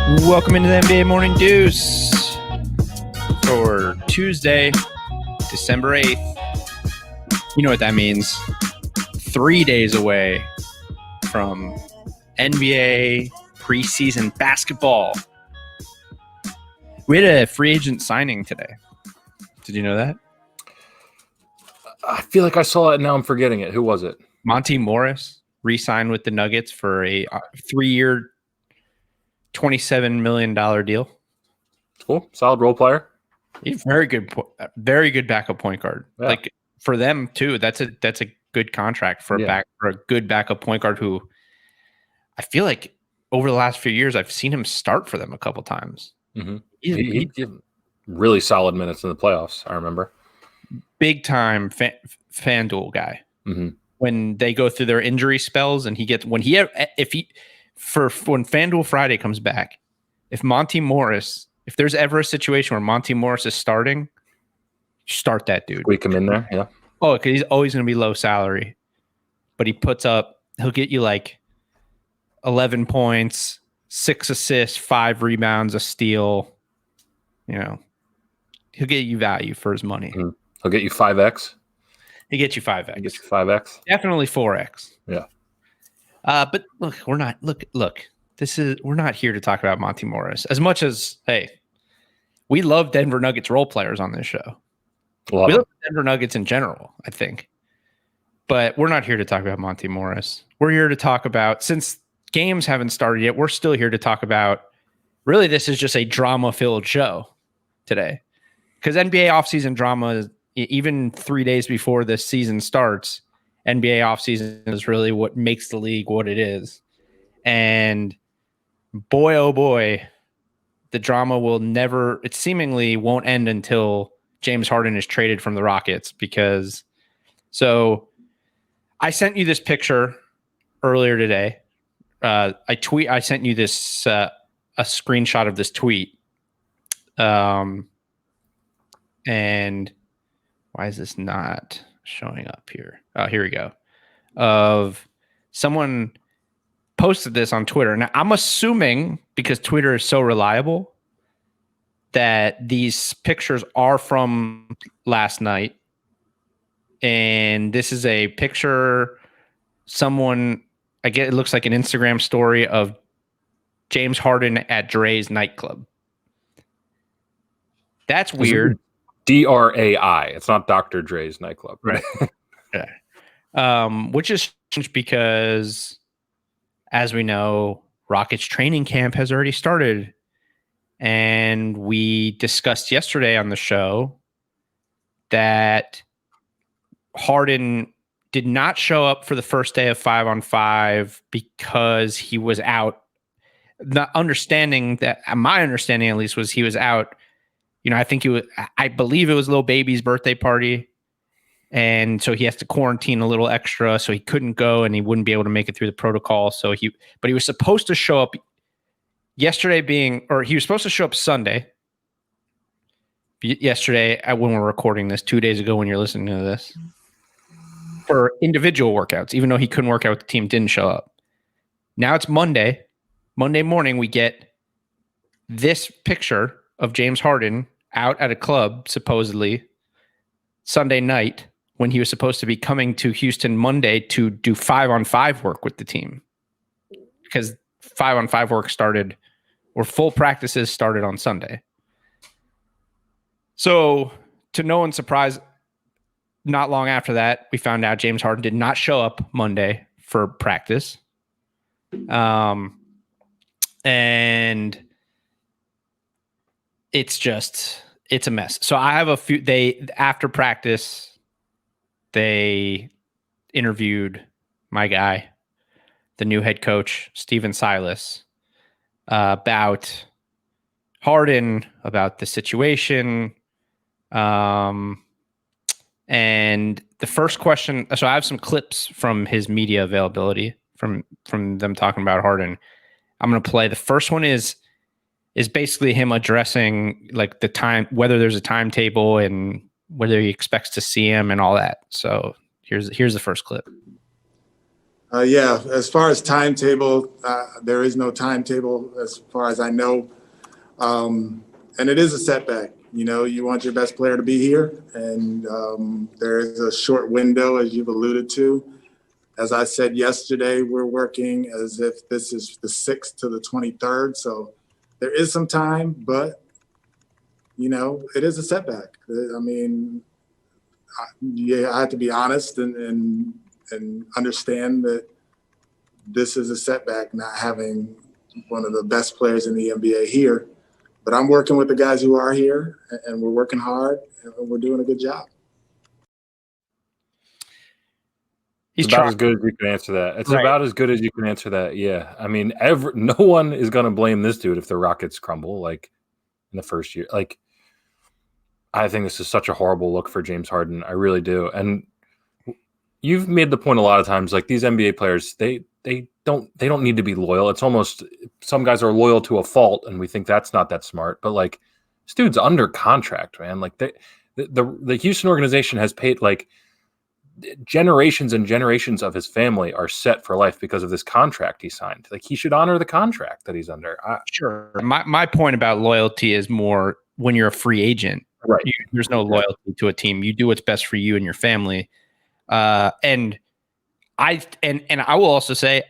Welcome into the NBA Morning Deuce for Tuesday, December 8th. You know what that means. 3 days away from NBA preseason basketball. We had a free agent signing today. Did you know that? I feel like I saw it and now I'm forgetting it. Who was it? Monte Morris re-signed with the Nuggets for a 3-year, $27 million deal. Cool. Solid role player. He's very good backup point guard. Yeah. Like for them too, that's a good contract for a good backup point guard who I feel like over the last few years I've seen him start for them a couple times. Mm-hmm. He did really solid minutes in the playoffs. I remember. Big time FanDuel guy. Mm-hmm. When they go through their injury spells and when FanDuel Friday comes back, if there's ever a situation where Monte Morris is starting, start that dude. We come in there, yeah. Oh, because he's always going to be low salary, but he'll get you like 11 points, 6 assists, 5 rebounds, a steal. You know, he'll get you value for his money. Mm-hmm. He'll get you 5x. He gets you 5x. He gets you 5x. Definitely 4x. Yeah. But look, we're not here to talk about Monte Morris as much as, hey, we love Denver Nuggets role players on this show. We love Denver Nuggets in general, I think. But we're not here to talk about Monte Morris. We're here to talk about, since games haven't started yet, we're still here to talk about, really this is just a drama-filled show today. Because NBA offseason drama is, even 3 days before this season starts, NBA offseason is really what makes the league what it is. And boy, oh boy, the drama it seemingly won't end until James Harden is traded from the Rockets. So I sent you this picture earlier today. I sent you this, a screenshot of this tweet. And why is this not showing up here? Oh, here we go. Of someone posted this on Twitter. Now, I'm assuming, because Twitter is so reliable, that these pictures are from last night. And this is a picture it looks like an Instagram story of James Harden at Dre's nightclub. That's weird. DRAI. It's not Dr. Dre's nightclub. Right. Yeah. Which is strange because, as we know, Rockets training camp has already started. And we discussed yesterday on the show that Harden did not show up for the first day of 5-on-5 because he was out. My understanding at least was he was out. You know, I believe it was Lil Baby's birthday party. And so he has to quarantine a little extra. So he couldn't go and he wouldn't be able to make it through the protocol. But he was supposed to show up he was supposed to show up Sunday. Yesterday, when we're recording this, 2 days ago when you're listening to this, for individual workouts, even though he couldn't work out with the team, didn't show up. Now it's Monday. Monday morning, we get this picture of James Harden out at a club, supposedly Sunday night, when he was supposed to be coming to Houston Monday to do 5-on-5 work with the team. Because 5-on-5 work started, or full practices started on Sunday. So, to no one's surprise, not long after that, we found out James Harden did not show up Monday for practice. And it's a mess. So I have after practice, they interviewed my guy, the new head coach, Stephen Silas, about Harden, about the situation. And the first question, so I have some clips from his media availability from them talking about Harden. I'm going to play. The first one is basically him addressing like the time, whether there's a timetable and whether he expects to see him and all that. So here's the first clip. Yeah, as far as timetable, there is no timetable as far as I know. And it is a setback. You know, you want your best player to be here, and there is a short window, as you've alluded to. As I said yesterday, we're working as if this is the 6th to the 23rd. So there is some time, but, you know, it is a setback. I mean, I have to be honest and understand that this is a setback, not having one of the best players in the NBA here. But I'm working with the guys who are here, and we're working hard, and we're doing a good job. It's about as good as you can answer that. It's about as good as you can answer that. Yeah. I mean, no one is going to blame this dude if the Rockets crumble, like, in the first year. Like, I think this is such a horrible look for James Harden. I really do. And you've made the point a lot of times, like, these NBA players, they don't need to be loyal. It's almost, some guys are loyal to a fault, and we think that's not that smart. But, like, this dude's under contract, man. Like, the Houston organization has paid, like, generations and generations of his family are set for life because of this contract he signed. Like, he should honor the contract that he's under. Sure. My point about loyalty is more when you're a free agent. Right. There's no loyalty to a team. You do what's best for you and your family. And I will also say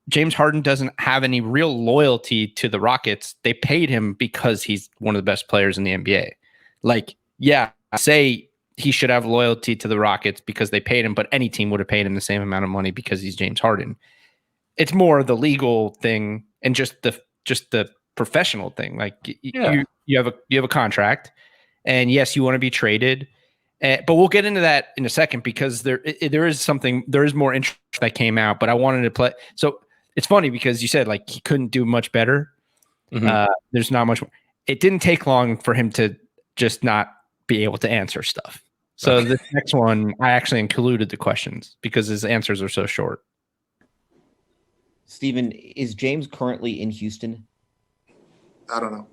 James Harden doesn't have any real loyalty to the Rockets. They paid him because he's one of the best players in the NBA. Like, yeah, I say he should have loyalty to the Rockets because they paid him, but any team would have paid him the same amount of money because he's James Harden. It's more the legal thing and just the professional thing. Like, you have a contract, and yes, you want to be traded. But we'll get into that in a second because there is more interest that came out, but I wanted to play. So it's funny because you said, like, he couldn't do much better. Mm-hmm. There's not much more. It didn't take long for him to just not be able to answer stuff. So the next one, I actually included the questions because his answers are so short. Stephen, is James currently in Houston? I don't know.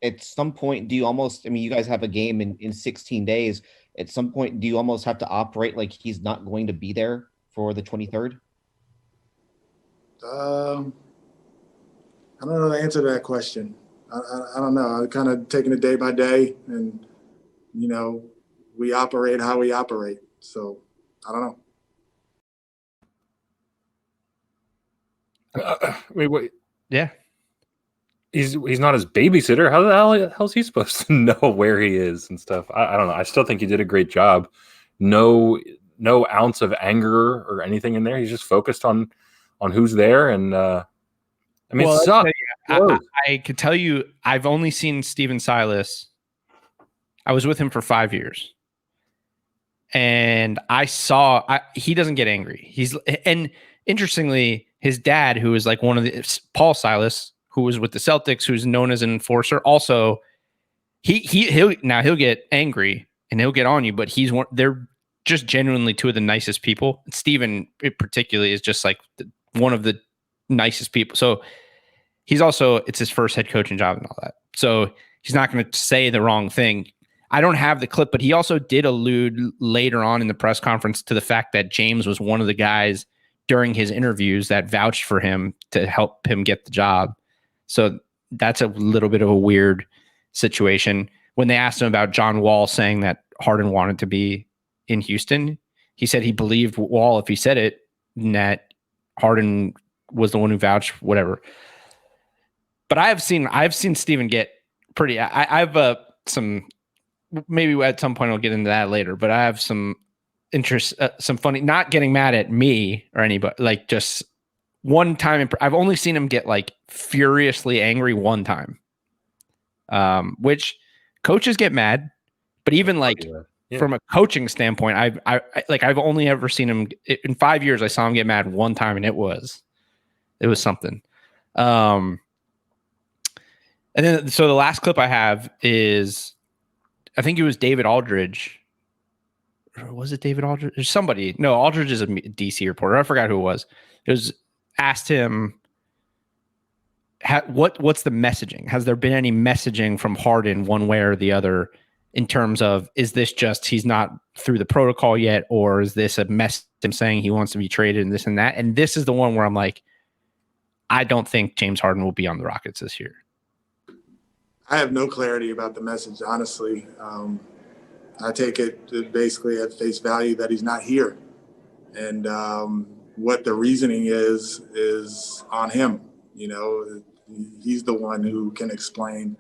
At some point, do you almost, I mean, you guys have a game in 16 days. At some point, do you almost have to operate like he's not going to be there for the 23rd? I don't know the answer to that question. I don't know. I'm kind of taking it day by day, and, you know, we operate how we operate. So I don't know. Wait. Yeah. He's not his babysitter. How the hell is he supposed to know where he is and stuff? I don't know. I still think he did a great job. No ounce of anger or anything in there. He's just focused on who's there. And I mean, it sucks. I could tell you, I've only seen Stephen Silas. I was with him for 5 years, and he doesn't get angry. And interestingly, his dad, who is like one of the Paul Silas, who was with the Celtics, who's known as an enforcer. Also, he'll get angry and he'll get on you, but they're just genuinely two of the nicest people. Stephen particularly is just like one of the nicest people. So it's his first head coaching job and all that. So he's not going to say the wrong thing. I don't have the clip, but he also did allude later on in the press conference to the fact that James was one of the guys during his interviews that vouched for him to help him get the job. So that's a little bit of a weird situation. When they asked him about John Wall saying that Harden wanted to be in Houston, he said he believed Wall if he said it, and that Harden was the one who vouched, whatever. But I've seen Stephen get pretty. I've some, maybe at some point I'll get into that later. But I have some interest, some funny, not getting mad at me or anybody, like just. One time, I've only seen him get like furiously angry one time, which coaches get mad, but even like from a coaching standpoint, I've only ever seen him in 5 years. I saw him get mad one time, and it was something. And then so the last clip I have is, I think it was David Aldridge. Or was it David Aldridge? There's somebody. No, Aldridge is a DC reporter. I forgot who it was. It was. Asked him, what's the messaging? Has there been any messaging from Harden one way or the other? in terms of, is this just he's not through the protocol yet, or is this a message him saying he wants to be traded and this and that? And this is the one where I'm like, I don't think James Harden will be on the Rockets this year. I have no clarity about the message, honestly. I take it basically at face value that he's not here. And what the reasoning is on him. You know, he's the one who can explain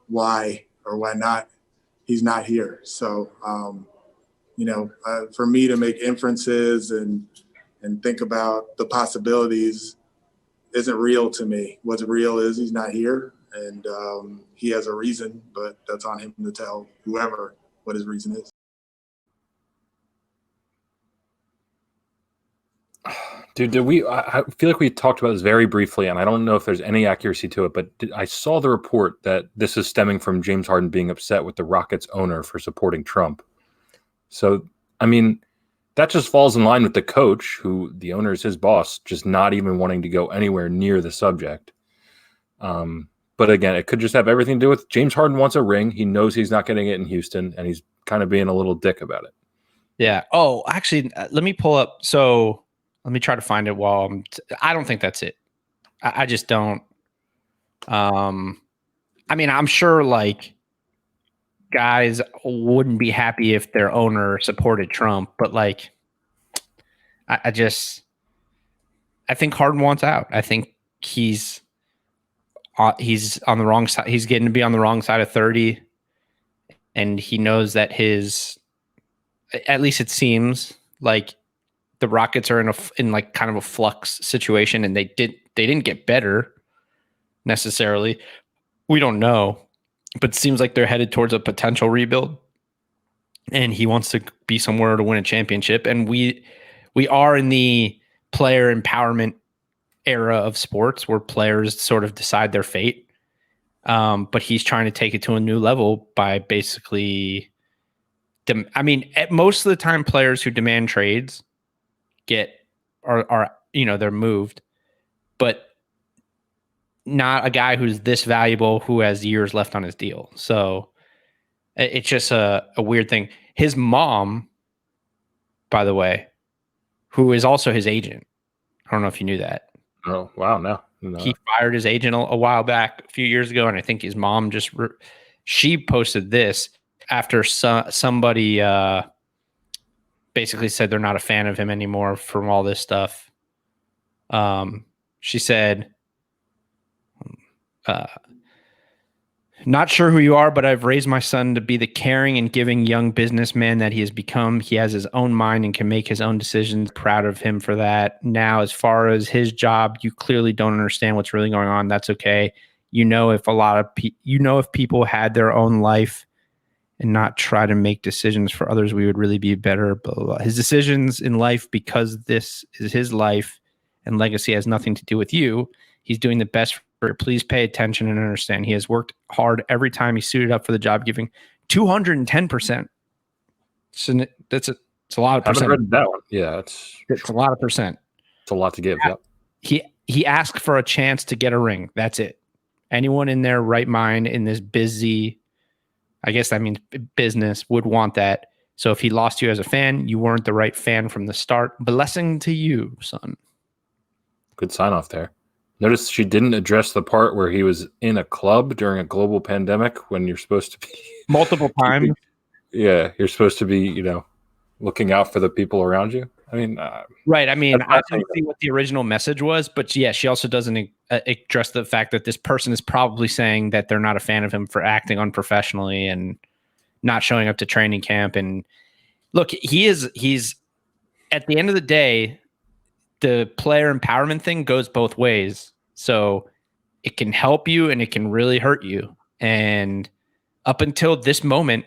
why or why not he's not here. So, you know, for me to make inferences and think about the possibilities isn't real to me. What's real is he's not here, and he has a reason, but that's on him to tell whoever what his reason is. Dude, I feel like we talked about this very briefly, and I don't know if there's any accuracy to it, but I saw the report that this is stemming from James Harden being upset with the Rockets owner for supporting Trump. So, I mean, that just falls in line with the coach, who the owner is his boss, just not even wanting to go anywhere near the subject. But again, it could just have everything to do with James Harden wants a ring. He knows he's not getting it in Houston, and he's kind of being a little dick about it. Yeah. Oh, actually, let me pull up. So let me try to find it while I don't think that's it. I just don't. I mean, I'm sure like guys wouldn't be happy if their owner supported Trump, but like, I think Harden wants out. I think he's on the wrong side. He's getting to be on the wrong side of 30, and he knows that at least it seems like the Rockets are in like kind of a flux situation, and they didn't get better necessarily. We don't know, but it seems like they're headed towards a potential rebuild, and he wants to be somewhere to win a championship. And we are in the player empowerment era of sports where players sort of decide their fate. But he's trying to take it to a new level by basically, most of the time players who demand trades are they're moved, but not a guy who's this valuable who has years left on his deal. So it's just a weird thing. His mom, by the way, who is also his agent. I don't know if you knew that. Oh, wow. No. He fired his agent a while back, a few years ago. And I think his mom she posted this after somebody basically said they're not a fan of him anymore from all this stuff. She said, not sure who you are, but I've raised my son to be the caring and giving young businessman that he has become. He has his own mind and can make his own decisions. Proud of him for that. Now, as far as his job, you clearly don't understand what's really going on. That's okay. If people had their own life and not try to make decisions for others, we would really be better. Blah, blah, blah. His decisions in life, because this is his life and legacy, has nothing to do with you. He's doing the best for you. Please pay attention and understand. He has worked hard every time he suited up for the job, giving 210%. So it's a lot of percent. I haven't read that one. Yeah, it's a lot of percent. It's a lot to give. Yep. He asked for a chance to get a ring. That's it. Anyone in their right mind in this busy, I guess that means business, would want that. So if he lost you as a fan, you weren't the right fan from the start. Blessing to you, son. Good sign off there. Notice she didn't address the part where he was in a club during a global pandemic when you're supposed to be multiple times. Yeah, you're supposed to be, looking out for the people around you. I mean, right. I mean, I don't see what the original message was, but yeah, she also doesn't address the fact that this person is probably saying that they're not a fan of him for acting unprofessionally and not showing up to training camp. And look, he's at the end of the day, the player empowerment thing goes both ways. So it can help you and it can really hurt you. And up until this moment,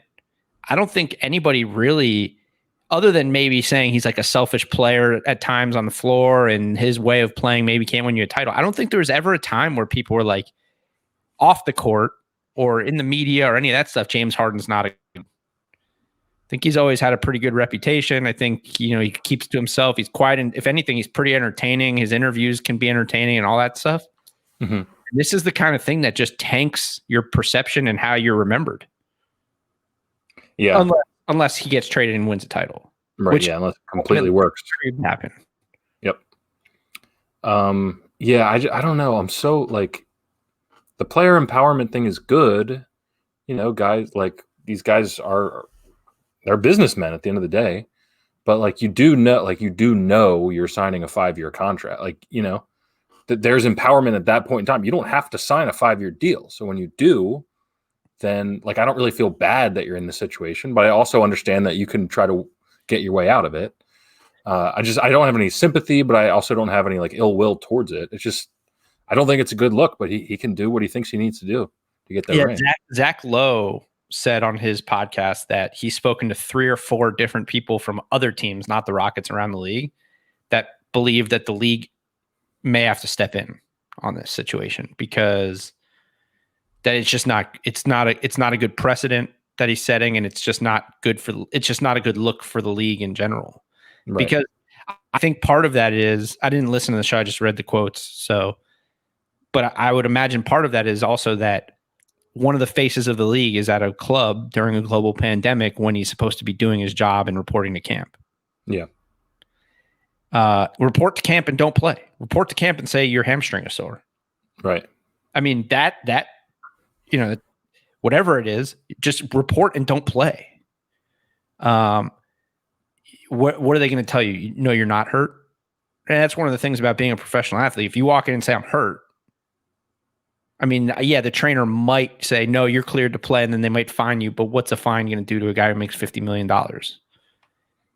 I don't think anybody really, other than maybe saying he's like a selfish player at times on the floor and his way of playing maybe can't win you a title, I don't think there was ever a time where people were like off the court or in the media or any of that stuff, James Harden's not I think he's always had a pretty good reputation. I think, he keeps to himself. He's quiet. And if anything, he's pretty entertaining. His interviews can be entertaining and all that stuff. Mm-hmm. This is the kind of thing that just tanks your perception and how you're remembered. Yeah. Unless he gets traded and wins a title. Right. Yeah. Unless it completely works. Happen. Yep. Yeah. I don't know. I'm so like the player empowerment thing is good. You know, guys like these guys they're businessmen at the end of the day. But like you do know you're signing a 5-year contract. Like, you know, that there's empowerment at that point in time. You don't have to sign a 5-year deal. So when you do, then like I don't really feel bad that you're in this situation, but I also understand that you can try to get your way out of it. I don't have any sympathy, but I also don't have any like ill will towards it. It's just I don't think it's a good look, but he can do what he thinks he needs to do to get that ring. Zach Lowe said on his podcast that he's spoken to 3 or 4 different people from other teams, not the Rockets, around the league, that believe that the league may have to step in on this situation because that it's not a good precedent that he's setting, and it's just not a good look for the league in general. Right. Because I think part of that is I didn't listen to the show, I just read the quotes. But I would imagine part of that is also that one of the faces of the league is at a club during a global pandemic when he's supposed to be doing his job and reporting to camp. Yeah. Report to camp and don't play. Report to camp and say your hamstring is sore. Right. I mean, that, you know, whatever it is, just report and don't play. What are they going to tell you? You know, you're not hurt. And that's one of the things about being a professional athlete. If you walk in and say I'm hurt, I mean, yeah, the trainer might say, no, you're cleared to play, and then they might fine you. But what's a fine going to do to a guy who makes $50 million?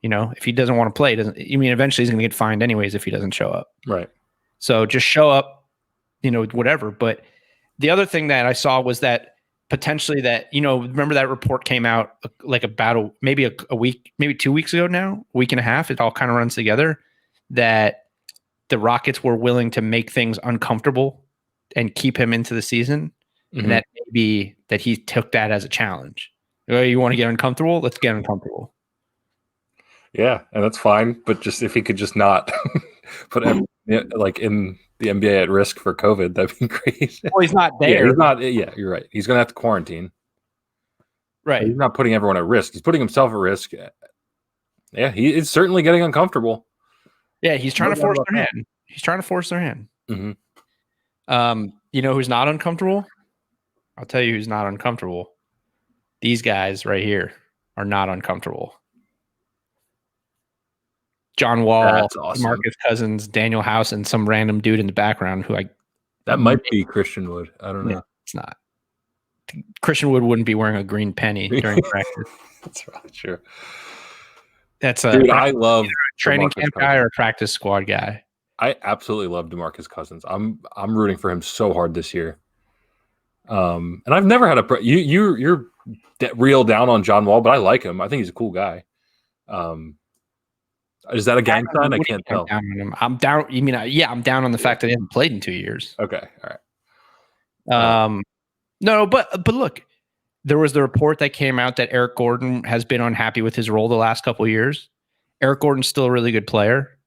You know, if he doesn't want to play, eventually he's going to get fined anyways if he doesn't show up. Right. So just show up, you know, whatever. But the other thing that I saw was that potentially that, you know, remember that report came out like about maybe a week, maybe 2 weeks ago now, a week and a half. It all kind of runs together that the Rockets were willing to make things uncomfortable and keep him into the season. Mm-hmm. And that maybe that he took that as a challenge. Oh, you want to get uncomfortable? Let's get uncomfortable. Yeah, and that's fine. But just if he could just not put like in the NBA at risk for COVID, that'd be great. Well, he's not there. Yeah, he's not. Yeah, you're right. He's gonna have to quarantine. Right. But he's not putting everyone at risk. He's putting himself at risk. Yeah, he is certainly getting uncomfortable. Yeah, he's trying to force their hand. He's trying to force their hand. Mm-hmm. You know who's not uncomfortable? I'll tell you who's not uncomfortable. These guys right here are not uncomfortable. John Wall, awesome. Marcus Cousins, Daniel House, and some random dude in the background that might be Christian Wood. I don't know. Yeah, it's not. Christian Wood wouldn't be wearing a green penny during practice. That's probably true. That's dude, I love a training camp guy or a practice squad guy. I absolutely love DeMarcus Cousins. I'm rooting for him so hard this year. And I've never had you're real down on John Wall, but I like him. I think he's a cool guy. Is that a gang sign? I can't tell. I'm down. You mean, yeah, I'm down on the fact that he hasn't played in 2 years. Okay. All right. No, but look, there was the report that came out that Eric Gordon has been unhappy with his role the last couple of years. Eric Gordon's still a really good player.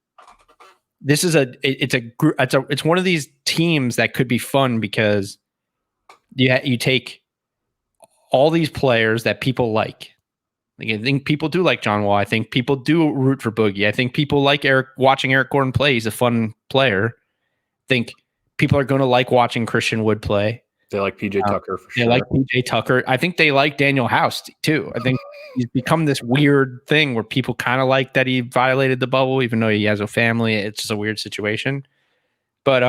This is it's one of these teams that could be fun because you take all these players that people like. I think people do like John Wall. I think people do root for Boogie. I think people like watching Eric Gordon play. He's a fun player. I think people are going to like watching Christian Wood play. They like PJ Tucker for sure. They like PJ Tucker. I think they like Daniel House too. I think he's become this weird thing where people kind of like that he violated the bubble, even though he has a family. It's just a weird situation. But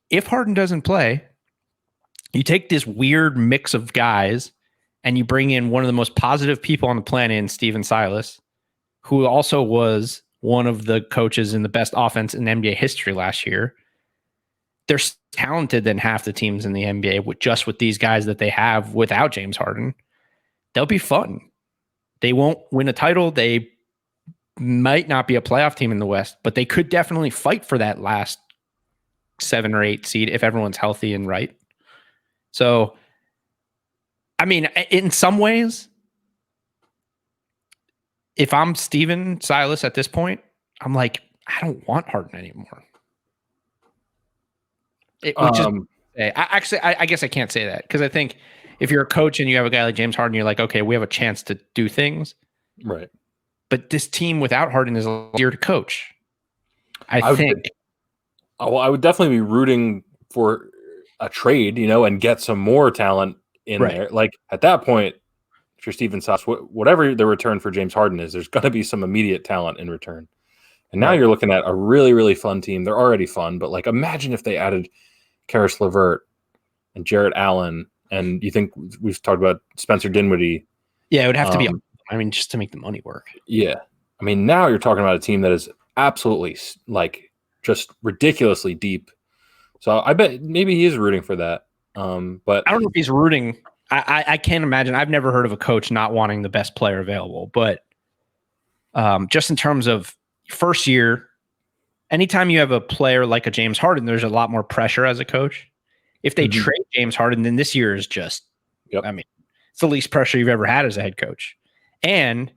if Harden doesn't play, you take this weird mix of guys and you bring in one of the most positive people on the planet in Stephen Silas, who also was one of the coaches in the best offense in NBA history last year. They're talented than half the teams in the NBA with these guys that they have without James Harden. They'll be fun. They won't win a title. They might not be a playoff team in the West, but they could definitely fight for that last 7 or 8 seed if everyone's healthy and right. So, I mean, in some ways, if I'm Stephen Silas at this point, I'm like, I don't want Harden anymore. I guess I can't say that because I think if you're a coach and you have a guy like James Harden, you're like, okay, we have a chance to do things. Right. But this team without Harden is easier to coach. I think. I would definitely be rooting for a trade, and get some more talent in there. Like at that point, if you're Stephen Silas, whatever the return for James Harden is, there's going to be some immediate talent in return. And now you're looking at a really, really fun team. They're already fun, but like imagine if they added Karis LeVert and Jarrett Allen, and you think we've talked about Spencer Dinwiddie. Yeah, it would have to be. I mean, just to make the money work. Yeah, I mean, now you're talking about a team that is absolutely like just ridiculously deep. So I bet maybe he is rooting for that. But I don't know if he's rooting. I can't imagine. I've never heard of a coach not wanting the best player available. But just in terms of first year, anytime you have a player like a James Harden, there's a lot more pressure as a coach. If they trade James Harden, then this year is just, I mean, it's the least pressure you've ever had as a head coach. And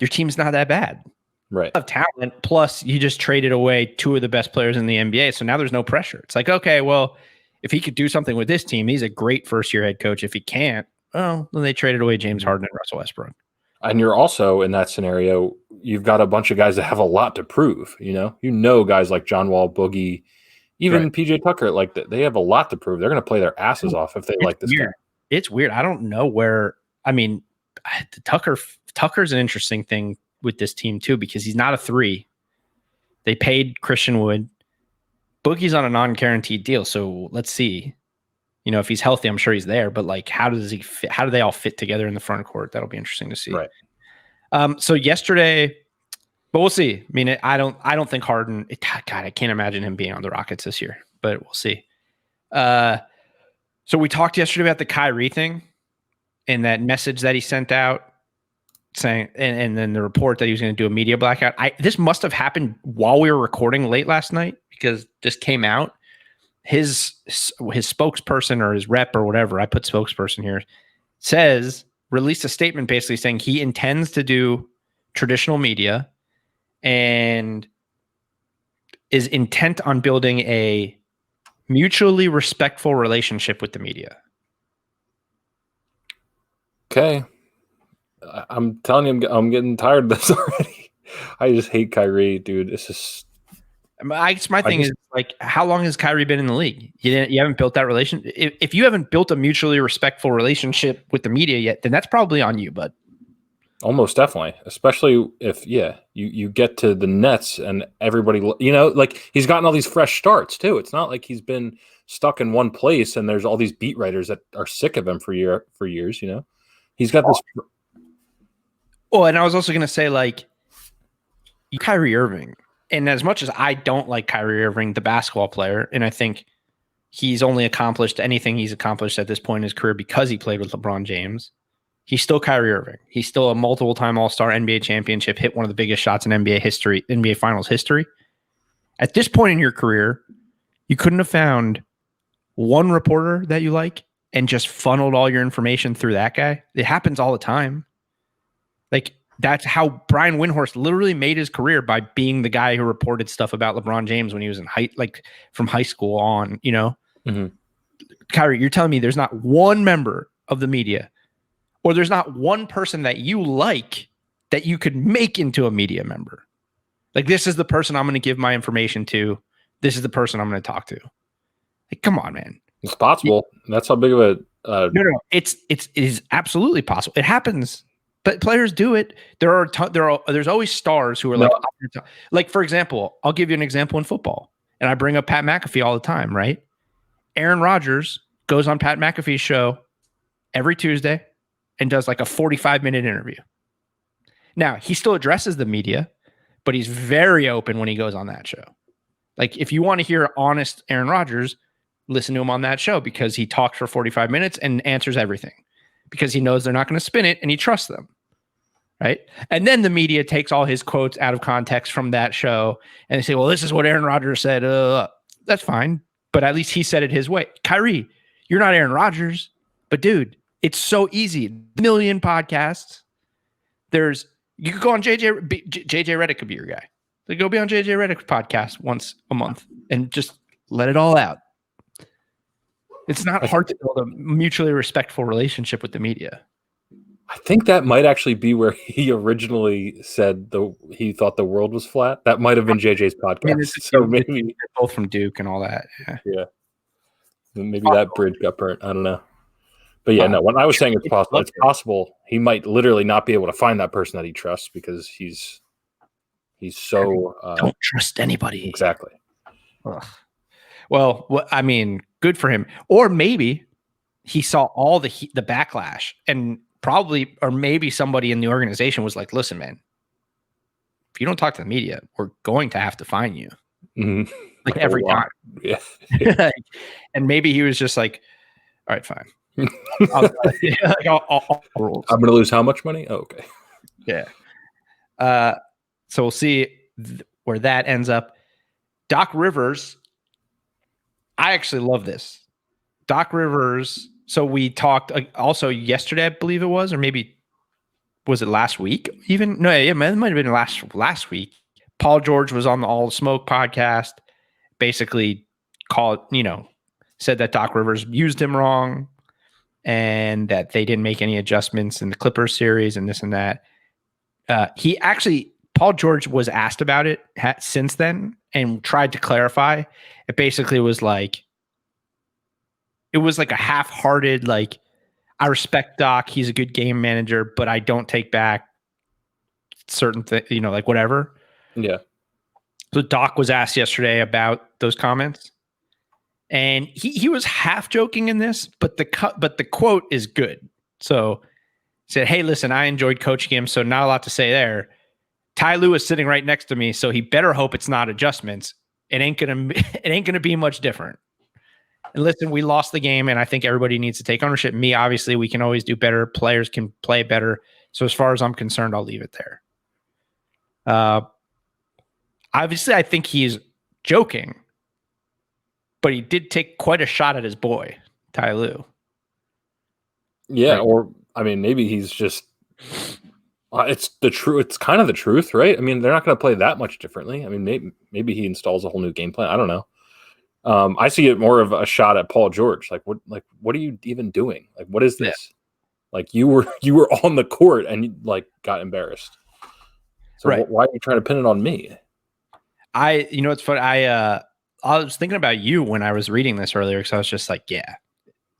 your team's not that bad. Right. Of talent, plus you just traded away two of the best players in the NBA. So now there's no pressure. It's like, okay, well, if he could do something with this team, he's a great first-year head coach. If he can't, well, then they traded away James Harden and Russell Westbrook. And you're also in that scenario, you've got a bunch of guys that have a lot to prove. Guys like John Wall, Boogie, even PJ Tucker, like they have a lot to prove. They're going to play their asses off if they like this guy. It's weird. I don't know where. I mean, Tucker's an interesting thing with this team too, because he's not a 3. They paid Christian Wood. Boogie's on a non-guaranteed deal, so let's see. If he's healthy, I'm sure he's there. But like, how does he fit? How do they all fit together in the front court? That'll be interesting to see. Right. So yesterday, but we'll see. I mean, I don't think Harden. God, I can't imagine him being on the Rockets this year. But we'll see. So we talked yesterday about the Kyrie thing and that message that he sent out saying, and then the report that he was going to do a media blackout. This must have happened while we were recording late last night, because this came out. His spokesperson or his rep or whatever, I put spokesperson here, released a statement basically saying he intends to do traditional media and is intent on building a mutually respectful relationship with the media. Okay. I'm telling you, I'm getting tired of this already. I just hate Kyrie, dude. It's just... My thing is, like, how long has Kyrie been in the league? You haven't built that relationship. If you haven't built a mutually respectful relationship with the media yet, then that's probably on you, bud. Almost definitely, especially if you get to the Nets and everybody, like he's gotten all these fresh starts too. It's not like he's been stuck in one place and there's all these beat writers that are sick of him for years. He's got this. Oh, and I was also going to say, like, Kyrie Irving. And as much as I don't like Kyrie Irving, the basketball player, and I think he's only accomplished anything he's accomplished at this point in his career because he played with LeBron James, he's still Kyrie Irving. He's still a multiple-time All-Star, NBA championship, hit one of the biggest shots in NBA Finals history. At this point in your career, you couldn't have found one reporter that you like and just funneled all your information through that guy. It happens all the time. Like, that's how Brian Windhorst literally made his career, by being the guy who reported stuff about LeBron James when he was in from high school on, Mm-hmm. Kyrie, you're telling me there's not one member of the media, or there's not one person that you like that you could make into a media member? Like, this is the person I'm going to give my information to. This is the person I'm going to talk to. Like, come on, man. It's possible. That's how big of a no. It is absolutely possible. It happens. But players do it. There's always stars who are like, for example, I'll give you an example in football, and I bring up Pat McAfee all the time, right? Aaron Rodgers goes on Pat McAfee's show every Tuesday and does like a 45-minute interview. Now, he still addresses the media, but he's very open when he goes on that show. Like, if you want to hear honest Aaron Rodgers, listen to him on that show, because he talks for 45 minutes and answers everything, because he knows they're not going to spin it and he trusts them. Right. And then the media takes all his quotes out of context from that show and they say, well, this is what Aaron Rodgers said. That's fine. But at least he said it his way. Kyrie, you're not Aaron Rodgers, but dude, it's so easy. Million podcasts. You could go on JJ Redick could be your guy. So go be on JJ Redick's podcast once a month and just let it all out. It's not hard to build a mutually respectful relationship with the media. I think that might actually be where he originally said he thought the world was flat. That might have been JJ's podcast. I mean, so maybe they're both from Duke and all that. Yeah. Maybe that bridge got burnt. I don't know. But yeah, no, when I was saying it's possible he might literally not be able to find that person that he trusts because he's so don't trust anybody. Exactly. Ugh. Well, I mean, good for him. Or maybe he saw all the backlash and probably, or maybe somebody in the organization was like, listen, man, if you don't talk to the media, we're going to have to fine you. Mm-hmm. Like every time. Yeah. And maybe he was just like, all right, fine. I'm going to lose how much money? Oh, okay. Yeah. So we'll see where that ends up. Doc Rivers, I actually love this. Doc Rivers. So we talked also yesterday, I believe it was, or maybe was it last week? Even no, it might have been last week. Paul George was on the All the Smoke podcast. Basically, said that Doc Rivers used him wrong, and that they didn't make any adjustments in the Clippers series, and this and that. Paul George was asked about it since then and tried to clarify. It basically was like. It was like a half-hearted, like, I respect Doc. He's a good game manager, but I don't take back certain things, like whatever. Yeah. So Doc was asked yesterday about those comments, and he was half joking in this, but the quote is good. So he said, "Hey, listen, I enjoyed coaching him, so not a lot to say there. Ty Lue is sitting right next to me, so he better hope it's not adjustments. It ain't gonna be much different." And listen, we lost the game, and I think everybody needs to take ownership. Me, obviously, we can always do better. Players can play better. So as far as I'm concerned, I'll leave it there. Obviously, I think he's joking, but he did take quite a shot at his boy, Ty Lue. Yeah, right? Or, I mean, maybe he's just it's the truth. It's kind of the truth, right? I mean, they're not going to play that much differently. I mean, maybe he installs a whole new game plan. I don't know. I see it more of a shot at Paul George. Like, what are you even doing? Like, what is this? Yeah. Like, you were on the court and you got embarrassed. So right. Why are you trying to pin it on me? It's funny. I was thinking about you when I was reading this earlier because I was just like, yeah,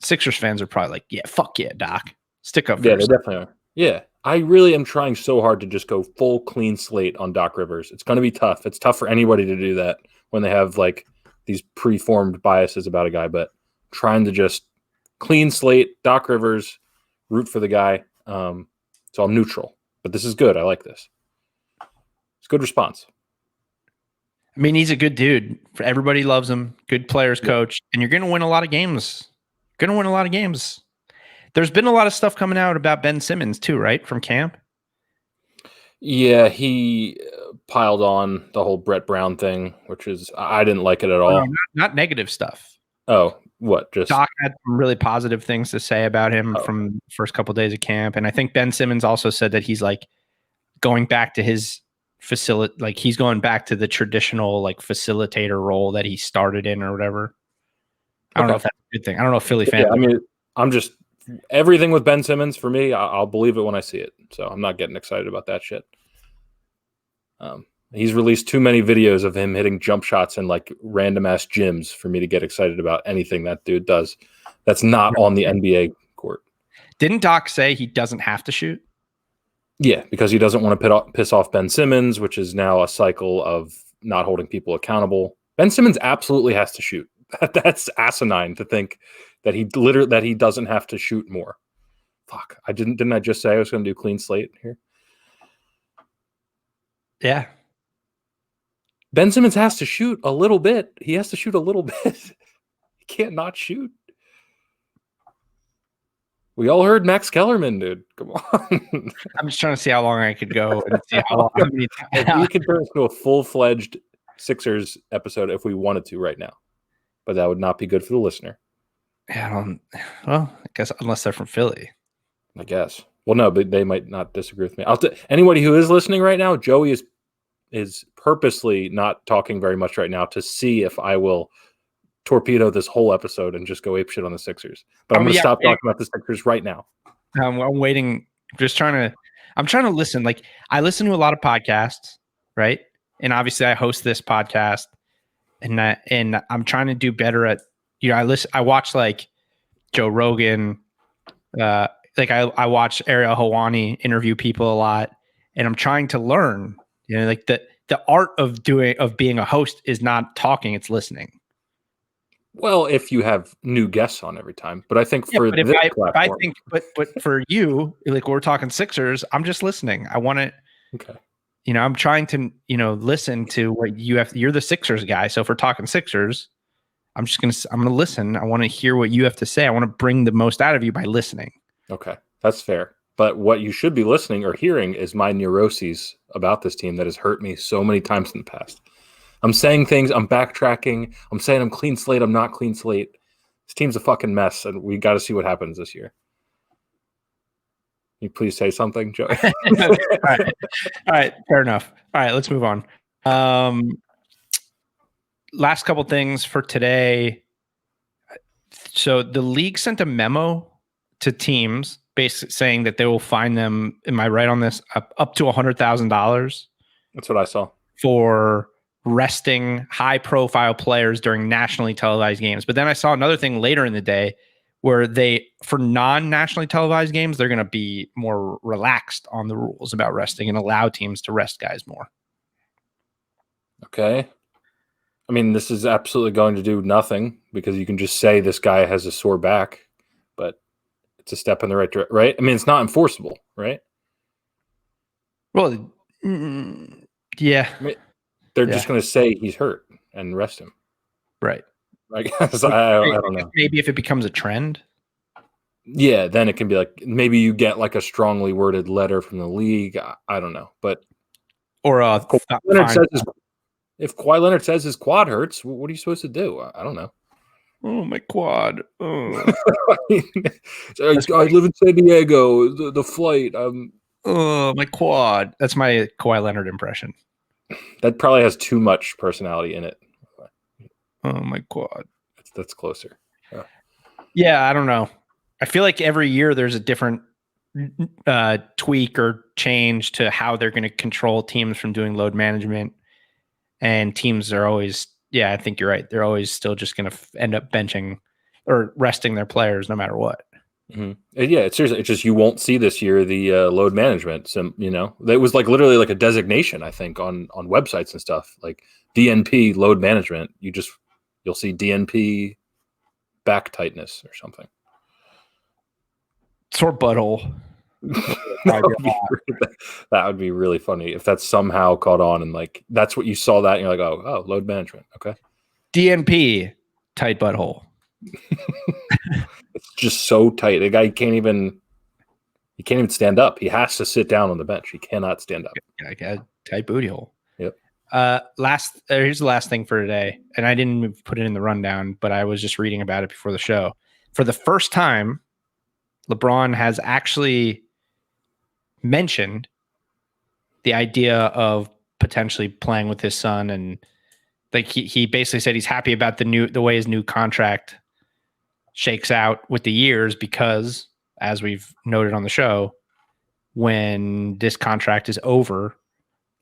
Sixers fans are probably like, yeah, fuck yeah, Doc, stick up. Yeah, they definitely are. Yeah, I really am trying so hard to just go full clean slate on Doc Rivers. It's going to be tough. It's tough for anybody to do that when they have these preformed biases about a guy, but trying to just clean slate Doc Rivers, root for the guy. So I'm neutral, but this is good. I like this. It's a good response. I mean, he's a good dude. Everybody loves him. Good players coach, and you're going to win a lot of games. There's been a lot of stuff coming out about Ben Simmons too, right? From camp. Yeah, he piled on the whole Brett Brown thing, which is I didn't like it at all. No, not negative stuff. Oh, what? Just Doc had some really positive things to say about him from the first couple of days of camp, and I think Ben Simmons also said that he's going back to his facility, he's going back to the traditional facilitator role that he started in or whatever. I don't know if that's a good thing. I don't know if Philly fans. Yeah, I mean, I'm just everything with Ben Simmons for me. I'll believe it when I see it. So I'm not getting excited about that shit. He's released too many videos of him hitting jump shots in random ass gyms for me to get excited about anything that dude does. That's not on the NBA court. Didn't Doc say he doesn't have to shoot? Yeah, because he doesn't want to piss off Ben Simmons, which is now a cycle of not holding people accountable. Ben Simmons absolutely has to shoot. That's asinine to think that he doesn't have to shoot more. Fuck, didn't I just say I was going to do clean slate here? Yeah. Ben Simmons has to shoot a little bit. He has to shoot a little bit. He can't not shoot. We all heard Max Kellerman, dude. Come on. I'm just trying to see how long I could go and see how long. We could turn this into a full-fledged Sixers episode if we wanted to right now. But that would not be good for the listener. Yeah, I guess unless they're from Philly. I guess. Well, no, but they might not disagree with me. Anybody who is listening right now, Joey is purposely not talking very much right now to see if I will torpedo this whole episode and just go apeshit on the Sixers. But I'm going to stop talking about the Sixers right now. I'm waiting. I'm trying to listen. Like, I listen to a lot of podcasts, right? And obviously I host this podcast, and I'm trying to do better at, I watch like Joe Rogan, like I watch Ariel Helwani interview people a lot, and I'm trying to learn, like the art of being a host is not talking, it's listening. Well, if you have new guests on every time, but I think for this platform, but for you, like we're talking Sixers, I'm just listening. I want to, okay. I'm trying to, listen to what you're the Sixers guy. So if we're talking Sixers, I'm going to listen. I want to hear what you have to say. I want to bring the most out of you by listening. Okay. That's fair. But what you should be listening or hearing is my neuroses about this team that has hurt me so many times in the past. I'm saying things, I'm backtracking, I'm saying I'm clean slate, I'm not clean slate. This team's a fucking mess, and we got to see what happens this year. Can you please say something, Joey? All right, fair enough. All right, let's move on. Last couple things for today. So the league sent a memo to teams basically saying that they will fine them, am I right on this, up to $100,000? That's what I saw. For resting high-profile players during nationally televised games. But then I saw another thing later in the day where for non-nationally televised games, they're going to be more relaxed on the rules about resting and allow teams to rest guys more. Okay. I mean, this is absolutely going to do nothing because you can just say this guy has a sore back, but it's a step in the right direction, right? I mean, it's not enforceable, right? Well, yeah. I mean, they're just going to say he's hurt and rest him. Right. I guess I don't know. Maybe if it becomes a trend. Yeah, then it can be like maybe you get like a strongly worded letter from the league. I don't know, but or if Kawhi Leonard says his quad hurts, what are you supposed to do? I don't know. Oh, my quad. Oh. I live in San Diego. The flight. Oh, my quad. That's my Kawhi Leonard impression. That probably has too much personality in it. Oh, my quad. That's closer. Yeah, I don't know. I feel like every year there's a different tweak or change to how they're going to control teams from doing load management. And teams are always, I think you're right. They're always still just going to end up benching or resting their players no matter what. Mm-hmm. Yeah, it's seriously. It's just you won't see this year the load management. So it was like literally like a designation, I think, on websites and stuff like DNP load management. You'll see DNP back tightness or something. Sore butthole. That would be really funny if that's somehow caught on and like that's what you saw that and you're like, oh, load management. Okay. DNP tight butthole. It's just so tight. The guy can't even stand up. He has to sit down on the bench. He cannot stand up. Tight booty hole. Yep. Here's the last thing for today. And I didn't put it in the rundown, but I was just reading about it before the show. For the first time, LeBron has actually mentioned the idea of potentially playing with his son, and like he basically said he's happy about the way his new contract shakes out with the years, because as we've noted on the show, when this contract is over,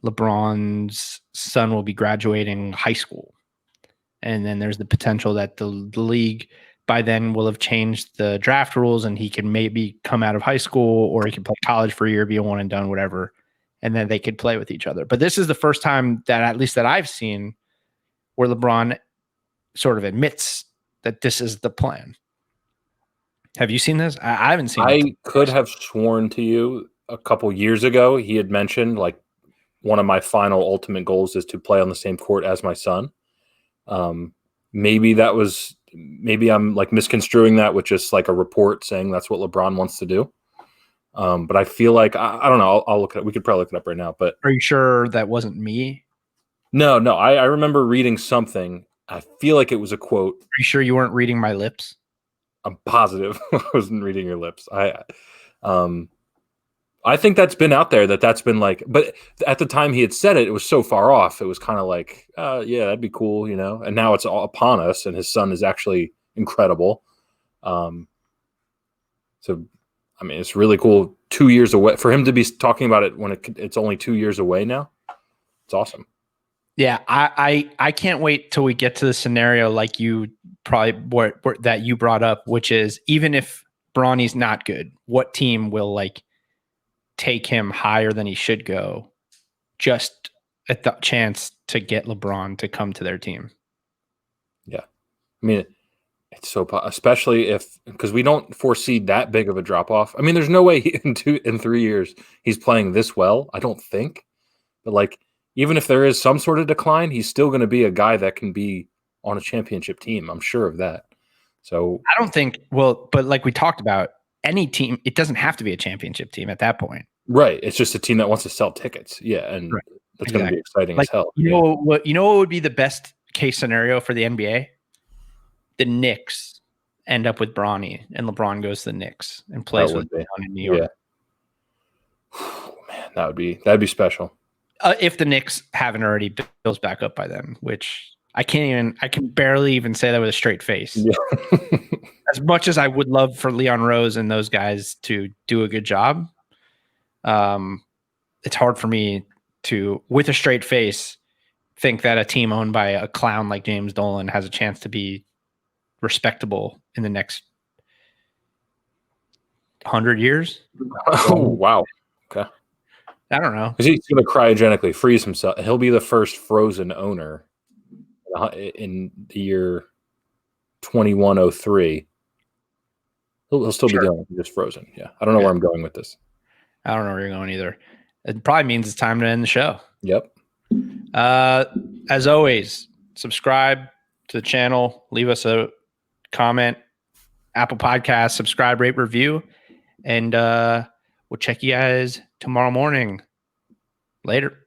LeBron's son will be graduating high school, and then there's the potential that the league by then will have changed the draft rules and he can maybe come out of high school, or he can play college for a year, be a one and done, whatever. And then they could play with each other. But this is the first time that, at least that I've seen, where LeBron sort of admits that this is the plan. Have you seen this? I haven't seen it. I could have sworn to you a couple years ago, he had mentioned like one of my final ultimate goals is to play on the same court as my son. Maybe I'm like misconstruing that with just like a report saying that's what LeBron wants to do. But I feel like, I don't know. I'll look at it. We could probably look it up right now, but are you sure that wasn't me? No. I remember reading something. I feel like it was a quote. Are you sure you weren't reading my lips? I'm positive I wasn't reading your lips. I think that's been out there. That's been like, but at the time he had said it, it was so far off. It was kind of like, yeah, that'd be cool, you know. And now it's all upon us, and his son is actually incredible. So, I mean, it's really cool. 2 years away for him to be talking about it when it's only 2 years away now. It's awesome. Yeah, I can't wait till we get to the scenario like you probably that you brought up, which is even if Bronny's not good, what team will like take him higher than he should go just at the chance to get LeBron to come to their team? Yeah. I mean, it's so, especially because we don't foresee that big of a drop off. I mean, there's no way in 3 years he's playing this well. I don't think, but like, even if there is some sort of decline, he's still going to be a guy that can be on a championship team. I'm sure of that. So I don't think, but like we talked about, any team, it doesn't have to be a championship team at that point. Right. It's just a team that wants to sell tickets. Yeah. And that's going to be exciting as hell. You know what would be the best case scenario for the NBA? The Knicks end up with Bronny and LeBron goes to the Knicks and plays with them in New York. Yeah. Man, that'd be special. If the Knicks haven't already built back up by then, which I can barely even say that with a straight face. Yeah. As much as I would love for Leon Rose and those guys to do a good job, it's hard for me to, with a straight face, think that a team owned by a clown like James Dolan has a chance to be respectable in the next 100 years. Oh, wow. Okay. I don't know. He's going to cryogenically freeze himself. He'll be the first frozen owner in the year 2103. He'll still be dealing with just frozen. Yeah. I don't know where I'm going with this. I don't know where you're going either. It probably means it's time to end the show. Yep. As always, subscribe to the channel. Leave us a comment. Apple Podcasts, subscribe, rate, review. And we'll check you guys tomorrow morning. Later.